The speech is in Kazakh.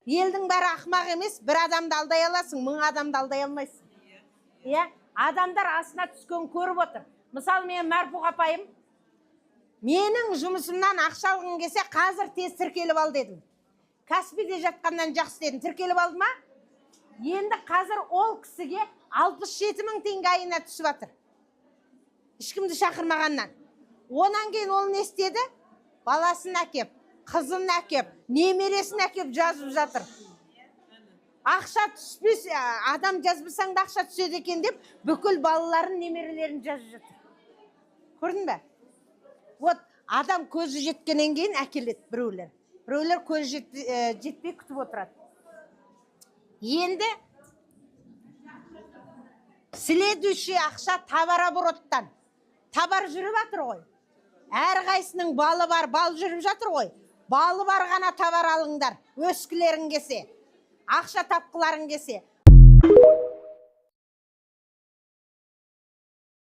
Елдің бәрі ақмақ емес, бір адамды алдай аласың, 1000 адамды алдай алмайсың. Иә, адамдар астына түскен көріп отыр. Мысалы, мен Мәрфуға апайым, менің жұмысымнан ақша алғың келсе, қазір тез тіркеліп ал дедім. Каспиде жатқаннан жақсы дедім. Тіркеліп алды ма? Енді қазір ол кісіге 67 000 теңге айына түсіп жатыр. Ешкімді шақырмағаннан. Онан кейін ол не істеді? Баласын әкеп, қызын әкеп, немересін әкеп жазып жатыр. Ақша түспес, адам жазбасаң да ақша түседі екен деп, бүкіл балаларын, немерелерін жазып жатыр. Көрдің бе? Вот адам көзі жеткеннен кейін әкеледі біреулер. Біреулер көзі жетпей күтіп отырады. Енді следующий ақша товарообороттан. Табар жүріп жатыр ғой. Әрқайсының балы бар, бал жүріп жатыр ғой. Балы бар ғана товар алыңдар. Өскілерің кесе, ақша тапқыларың кесе.